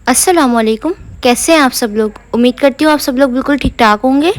अस्सलामुअलैकुम। कैसे हैं आप सब लोग? उम्मीद करती हूँ आप सब लोग बिल्कुल ठीक ठाक होंगे।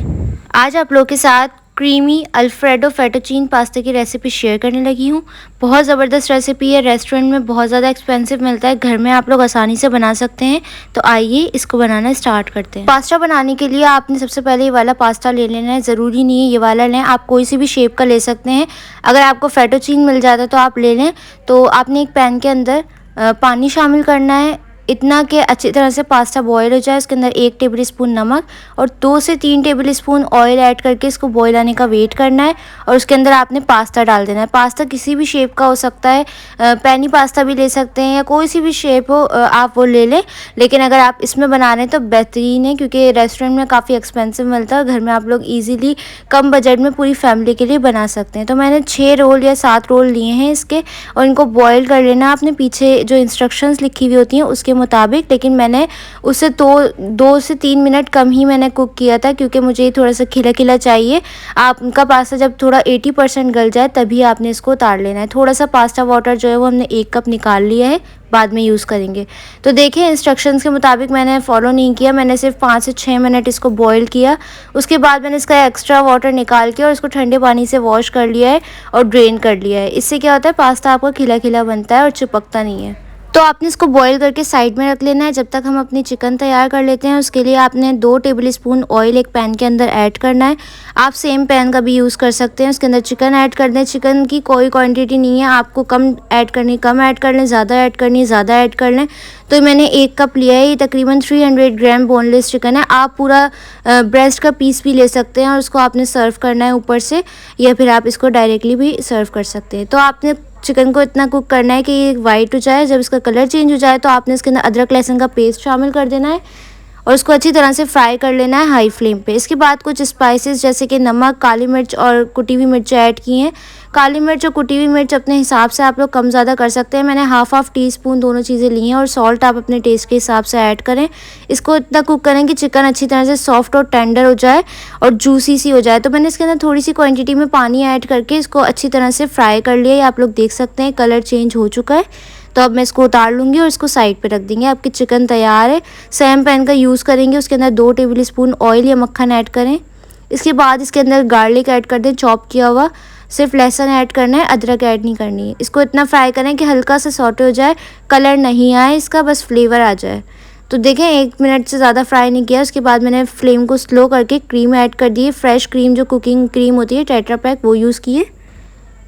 आज आप लोगों के साथ क्रीमी अल्फ्रेडो फेटोचीन पास्ता की रेसिपी शेयर करने लगी हूँ। बहुत ज़बरदस्त रेसिपी है, रेस्टोरेंट में बहुत ज़्यादा एक्सपेंसिव मिलता है, घर में आप लोग आसानी से बना सकते हैं। तो आइए इसको बनाना स्टार्ट करते हैं। पास्ता बनाने के लिए आपने सबसे पहले ये वाला पास्ता ले लेना है। ज़रूरी नहीं है ये वाला लें, आप कोई सी भी शेप का ले सकते हैं। अगर आपको फेटोचीन मिल जाता है तो आप ले लें। तो आपने एक पैन के अंदर पानी शामिल करना है, इतना कि अच्छी तरह से पास्ता बॉईल हो जाए। इसके अंदर 1 टेबल स्पून नमक और 2 से 3 टेबल स्पून ऑयल ऐड करके इसको बॉईल आने का वेट करना है और उसके अंदर आपने पास्ता डाल देना है। पास्ता किसी भी शेप का हो सकता है, पैनी पास्ता भी ले सकते हैं या कोई सी भी शेप हो आप वो ले लें। लेकिन अगर आप इसमें बना रहे हैं तो बेहतरीन है, क्योंकि रेस्टोरेंट में काफ़ी एक्सपेंसिव मिलता है, घर में आप लोग ईज़िली कम बजट में पूरी फैमिली के लिए बना सकते हैं। तो मैंने 6 रोल या 7 रोल लिए हैं इसके, और इनको बॉईल कर लेना आपने पीछे जो इंस्ट्रक्शंस लिखी हुई होती हैं उसके मुताबिक। लेकिन मैंने उससे 2 से 3 मिनट कम ही मैंने कुक किया था, क्योंकि मुझे ये थोड़ा सा खिला खिला चाहिए। आपका पास्ता जब थोड़ा 80% गल जाए तभी आपने इसको उतार लेना है। थोड़ा सा पास्ता वाटर जो है वो हमने 1 कप निकाल लिया है, बाद में यूज़ करेंगे। तो देखिए इंस्ट्रक्शंस के मुताबिक मैंने फॉलो नहीं किया, मैंने सिर्फ 5 से 6 मिनट इसको बॉईल किया। उसके बाद मैंने इसका एक्स्ट्रा वाटर निकाल के और इसको ठंडे पानी से वॉश कर लिया है और ड्रेन कर लिया है। इससे क्या होता है, पास्ता आपका खिला खिला बनता है और चिपकता नहीं है। तो आपने इसको बॉईल करके साइड में रख लेना है। जब तक हम अपनी चिकन तैयार कर लेते हैं, उसके लिए आपने 2 टेबल स्पून ऑयल एक पैन के अंदर ऐड करना है। आप सेम पैन का भी यूज़ कर सकते हैं। उसके अंदर चिकन ऐड कर दें। चिकन की कोई क्वांटिटी नहीं है, आपको कम ऐड करनी कम ऐड कर लें, ज़्यादा ऐड करनी ज़्यादा ऐड कर लें। तो मैंने 1 कप लिया है, ये तकरीबन 300 ग्राम बोनलेस चिकन है। आप पूरा ब्रेस्ट का पीस भी ले सकते हैं और उसको आपने सर्व करना है ऊपर से, या फिर आप इसको डायरेक्टली भी सर्व कर सकते हैं। तो आपने चिकन को इतना कुक करना है कि ये वाइट हो जाए। जब इसका कलर चेंज हो जाए तो आपने इसके अंदर अदरक लहसुन का पेस्ट शामिल कर देना है और उसको अच्छी तरह से फ्राई कर लेना है हाई फ्लेम पे। इसके बाद कुछ स्पाइसेस जैसे कि नमक, काली मिर्च और कुटी हुई मिर्च ऐड की हैं। काली मिर्च और कुटी हुई मिर्च अपने हिसाब से आप लोग कम ज़्यादा कर सकते हैं। मैंने हाफ टी स्पून दोनों चीज़ें ली हैं, और सॉल्ट आप अपने टेस्ट के हिसाब से ऐड करें। इसको इतना कुक करें कि चिकन अच्छी तरह से सॉफ्ट और टेंडर हो जाए और जूसी सी हो जाए। तो मैंने इसके अंदर थोड़ी सी क्वान्टिटी में पानी ऐड करके इसको अच्छी तरह से फ्राई कर लिया। आप लोग देख सकते हैं कलर चेंज हो चुका है। तो अब मैं इसको उतार लूँगी और इसको साइड पे रख देंगे। आपकी चिकन तैयार है। सेम पैन का यूज़ करेंगे, उसके अंदर 2 टेबल स्पून ऑयल या मक्खन ऐड करें। इसके बाद इसके अंदर गार्लिक ऐड कर दें, चॉप किया हुआ। सिर्फ लहसुन ऐड करना है, अदरक ऐड नहीं करनी है। इसको इतना फ्राई करें कि हल्का सा सॉटे हो जाए, कलर नहीं आए इसका, बस फ्लेवर आ जाए। तो देखें 1 मिनट से ज़्यादा फ्राई नहीं किया। उसके बाद मैंने फ्लेम को स्लो करके क्रीम ऐड कर दी है। फ्रेश क्रीम जो कुकिंग क्रीम होती है टेट्रा पैक, वो यूज़ की है।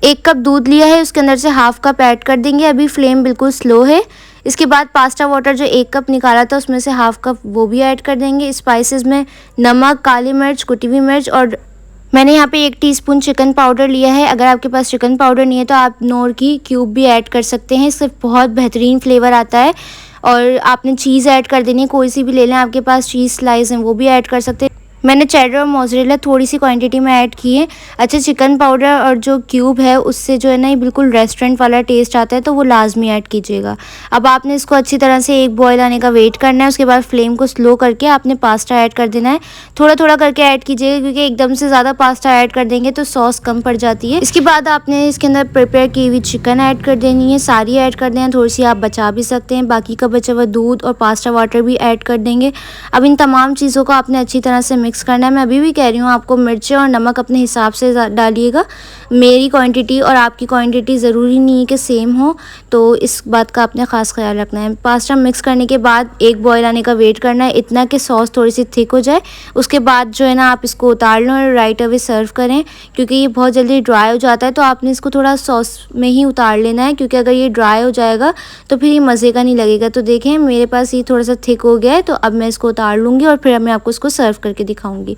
1 कप दूध लिया है, उसके अंदर से हाफ कप ऐड कर देंगे। अभी फ्लेम बिल्कुल स्लो है। इसके बाद पास्ता वाटर जो 1 कप निकाला था उसमें से हाफ कप वो भी ऐड कर देंगे। स्पाइसेस में नमक, काली मिर्च, कुटी हुई मिर्च, और मैंने यहाँ पे 1 टीस्पून चिकन पाउडर लिया है। अगर आपके पास चिकन पाउडर नहीं है तो आप नोर की क्यूब भी ऐड कर सकते हैं, इससे बहुत बेहतरीन फ्लेवर आता है। और आपने चीज़ ऐड कर देनी है, कोई सी भी ले लें, आपके पास चीज़ स्लाइस हैं वो भी ऐड कर सकते हैं। मैंने चेडर और मोज़रेला थोड़ी सी क्वांटिटी में ऐड की है। अच्छा, चिकन पाउडर और जो क्यूब है उससे जो है ना ये बिल्कुल रेस्टोरेंट वाला टेस्ट आता है, तो वो लाजमी ऐड कीजिएगा। अब आपने इसको अच्छी तरह से एक बॉयल आने का वेट करना है। उसके बाद फ्लेम को स्लो करके आपने पास्ता ऐड कर देना है। थोड़ा थोड़ा करके ऐड कीजिएगा, क्योंकि एकदम से ज़्यादा पास्ता ऐड कर देंगे तो सॉस कम पड़ जाती है। इसके बाद आपने इसके अंदर प्रिपेयर की हुई चिकन ऐड कर देनी है, सारी ऐड कर देना, थोड़ी सी आप बचा भी सकते हैं। बाकी का बचा हुआ दूध और पास्ता वाटर भी ऐड कर देंगे। अब इन तमाम चीज़ों को आपने अच्छी तरह से मिक्स करना है। मैं अभी भी कह रही हूँ आपको मिर्चें और नमक अपने हिसाब से डालिएगा। मेरी क्वांटिटी और आपकी क्वांटिटी ज़रूरी नहीं है कि सेम हो, तो इस बात का आपने ख़ास ख्याल रखना है। पास्ता मिक्स करने के बाद एक बॉयल आने का वेट करना है, इतना कि सॉस थोड़ी सी थिक हो जाए। उसके बाद जो है ना आप इसको उतार लो और राइट अवे सर्व करें, क्योंकि ये बहुत जल्दी ड्राई हो जाता है। तो आपने इसको थोड़ा सॉस में ही उतार लेना है, क्योंकि अगर ये ड्राई हो जाएगा तो फिर ये मज़े का नहीं लगेगा। तो देखें मेरे पास ये थोड़ा सा थिक हो गया है, तो अब मैं इसको उतार लूँगी और फिर मैं आपको इसको सर्व करके दिखाऊँगी।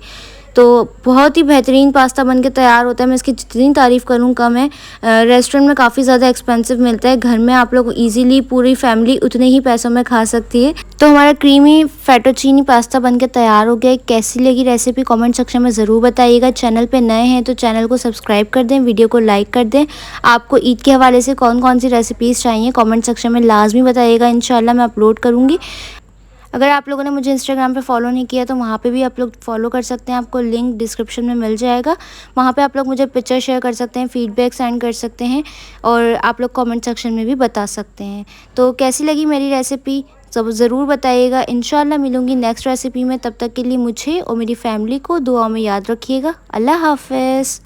तो बहुत ही बेहतरीन पास्ता बनके तैयार होता है। मैं इसकी जितनी तारीफ़ करूँ कम है। रेस्टोरेंट में काफ़ी ज़्यादा एक्सपेंसिव मिलता है, घर में आप लोग इजीली पूरी फैमिली उतने ही पैसों में खा सकती है। तो हमारा क्रीमी फेटोचीनी पास्ता बनके तैयार हो गया। कैसी लगी रेसिपी कमेंट सेक्शन में ज़रूर बताइएगा। चैनल पे नए हैं तो चैनल को सब्सक्राइब कर दें, वीडियो को लाइक कर दें। आपको ईद के हवाले से कौन कौन सी रेसिपीज़ चाहिए कमेंट सेक्शन में लाजमी बताइएगा, इंशाल्लाह मैं अपलोड करूँगी। अगर आप लोगों ने मुझे इंस्टाग्राम पे फॉलो नहीं किया तो वहाँ पे भी आप लोग फॉलो कर सकते हैं, आपको लिंक डिस्क्रिप्शन में मिल जाएगा। वहाँ पे आप लोग मुझे पिक्चर शेयर कर सकते हैं, फीडबैक सेंड कर सकते हैं, और आप लोग कमेंट सेक्शन में भी बता सकते हैं। तो कैसी लगी मेरी रेसिपी सब ज़रूर बताइएगा। इंशाल्लाह मिलूँगी नेक्स्ट रेसिपी में, तब तक के लिए मुझे और मेरी फैमिली को दुआ में याद रखिएगा। अल्लाह हाफ़िज़।